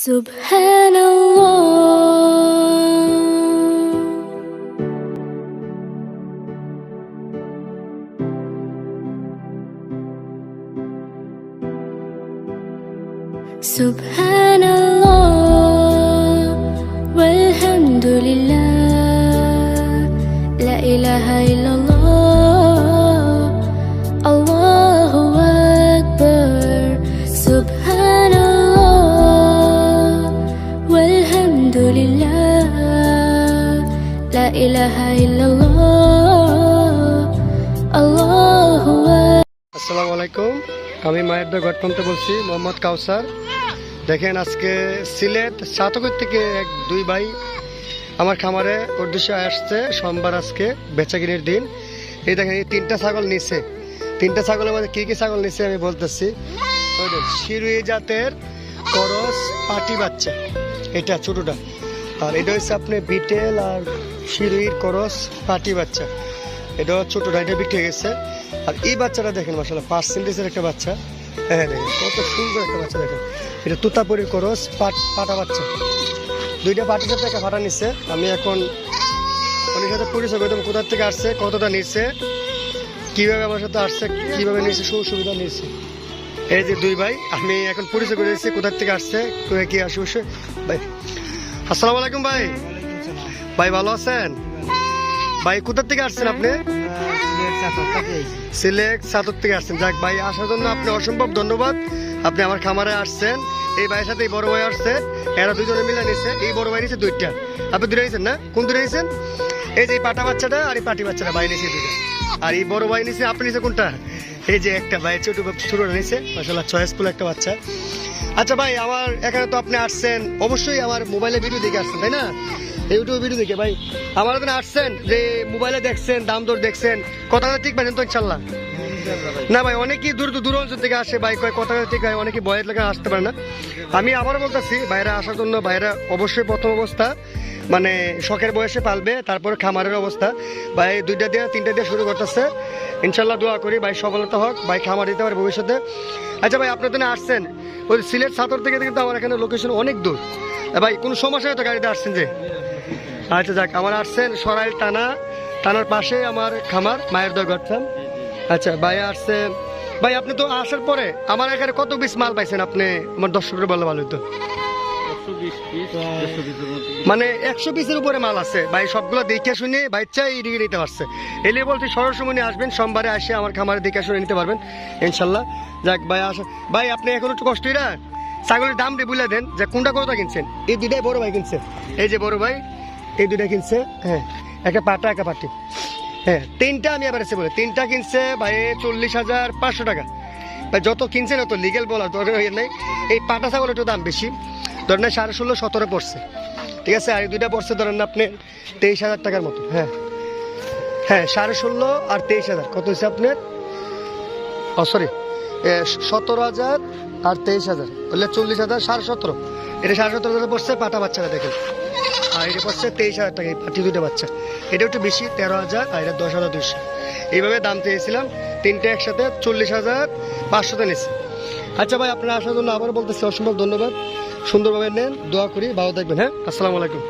Subhanallah, Subhanallah, walhamdulillah, la ilaha illallah, Allahu Akbar. Subhanallah, walhamdulillah, la ilaha illallah, Allahu Akbar. আসসালামু আলাইকুম, আমি মায়ের দা গঠনতে বলছি, মোহাম্মদ কাউসার। দেখেন, আজকে সিলেট চাতকের থেকে দুই ভাই আমার খামারে উদ্দেশ্যে আসছে। সোমবার আজকে বেচাকিনির দিন। এই দেখেন, এই তিনটা ছাগল নিচ্ছে। তিনটা ছাগলের মধ্যে কি কি ছাগল নিচ্ছে আমি বলতেছি। শিরুই জাতের করস পাটি বাচ্চা, এটা ছোটটা। আর এটা হচ্ছে আপনি বিটেল আর শিরুইর করস পাটি বাচ্চা, এটা ছোটটা, এটা বিক্রি হয়ে গেছে। আর এই বাচ্চাটা দেখেন, মাশাআল্লাহ পার্সেন্টেজের একটা বাচ্চা। হ্যাঁ, দেখেন কত সুন্দর একটা বাচ্চা। দেখেন, এটা তুতাপুরি করস পাটা বাচ্চা। দুইটা পাটির সাথে একটা ফাটা নিচ্ছে। আমি এখন ওনার সাথে পরিচয় করতাম, কোথার থেকে আসছে, কতটা নিচ্ছে, কিভাবে আমার সাথে আসছে, কিভাবে নিচ্ছে, সুবিধা নিচ্ছে। এই যে দুই ভাই, আমি এখন পরিচয় করে দিচ্ছি কোথার থেকে আসছে, কি আসে। ভাই আসসালামু আলাইকুম। ভাই ভাই ভালো আছেন? ভাই কোথার থেকে আসছেন আপনি? সিলেট চাতক থেকে আসছেন। যাক ভাই, আসার জন্য আপনি অসম্ভব ধন্যবাদ। আপনি আমার খামারে আসছেন। এই ভাইয়ের সাথে এই বড় ভাই আসছে, এরা দুজনে মিলে নিচ্ছে। এই বড় ভাই নিচ্ছে দুইটা, আপনি দুটো নিয়েছেন না? কোন দুটো নিয়েছেন? এই যে পাটা বাচ্চাটা আর এই পাটি বাচ্চাটা ভাই নিচ্ছে দুটো। আর এই বড় ভাই নিচ্ছে, আপনি নিচ্ছে কোনটা? এই যে একটা ভাই ছোটটা নিচ্ছে, মাশাআল্লাহ চয়েসফুল একটা বাচ্চা। আচ্ছা ভাই, আমার এখানে তো আপনি আসছেন, অবশ্যই আমার মোবাইলে ভিডিও দেখে আসছেন, তাই না? ইউটিউব ভিডিও দেখে ভাই আমার এখানে আসছেন, যে মোবাইলে দেখছেন, দাম দর দেখছেন, কথা ঠিক পারেন তো ইনশাল্লাহ? না ভাই, অনেকেই দূর অঞ্চল থেকে আসে ভাই, কথা ঠিক হয়, অনেকে বয়ের লেখা আসতে পারে না। আমি আবারও বলতেছি, বাইরে আসার জন্য বাইরে অবশ্যই প্রথম অবস্থা মানে শখের বয়সে পালবে, তারপরে খামারের অবস্থা। ভাই দুইটা দিয়ে তিনটা দিয়ে শুরু করতেছে, ইনশাল্লাহ দোয়া করি ভাই সফলতা হোক, ভাই খামার দিতে পারে ভবিষ্যতে। আচ্ছা ভাই, আপনার জন্য আসছেন ওই সিলেট সাতর থেকে, কিন্তু আমার এখানে লোকেশন অনেক দূর ভাই, কোনো সমস্যা হয়তো গাড়িতে আসছেন যে? আচ্ছা যাক, আমার আসছেন সরাইল টানার পাশে আমার খামার, মায়ের দা গঠন। আচ্ছা ভাই আসছে ভাই, আপনি তো আসার পরে আমার এখানে কত পিস মাল পাইছেন আপনি? আমার দর্শকরা বললে ভালো হতো। মানে 100 পিসের উপরে মাল আছে ভাই, সবগুলো দেখে শুনে বাচ্চা এদিকে নিতে পারছে। এলে বলতে সরসময় আসবেন, সোমবারে আসে আমার খামারে দেখে শুনে নিতে পারবেন ইনশাল্লাহ। যাক ভাই, আসা ভাই, আপনি এখন একটু কষ্টই না, ছাগলের দাম দিয়ে বুঝলে দেন যে কোনটা কতটা কিনছেন। এই দুইটাই বড় ভাই কিনছে, এই যে বড় ভাই এই দুইটা কিনছে। হ্যাঁ, একটা পাটা একটা পাটি। হ্যাঁ, তিনটা আমি এবার এসে বলে তিনটা কিনছে ভাই 40,500 টাকা। ভাই যত কিনছেন অত লিগেল বলার দরকার নেই। এই পাটা ছাগল একটু দাম বেশি, ধরেন 16,500 17 পড়ছে, ঠিক আছে। আর দুইটা পড়ছে ধরেন আপনি 23,000 টাকার মতো। হ্যাঁ হ্যাঁ, 16,500 আর 23,000 কত হয়েছে আপনার? সরি, 17,000 আর 23,000 বললে 40,000, 17,500। এটা 17,500 পড়ছে পাটা বাচ্চাটা, দেখেন। আর এটা পড়ছে 23,000 টাকা, এই পাটি দুটো বাচ্চা। এটা একটু বেশি, 13,000, আর এটা 10,200। এইভাবে দাম চেয়েছিলাম, তিনটে একসাথে 40,500 নিচ্ছে। আচ্ছা ভাই, আপনারা আসার জন্য আবার বলতেছি অসম্ভব ধন্যবাদ। সুন্দরভাবে নেন, দোয়া করি, ভালো থাকবেন। হ্যাঁ, আসসালামু আলাইকুম।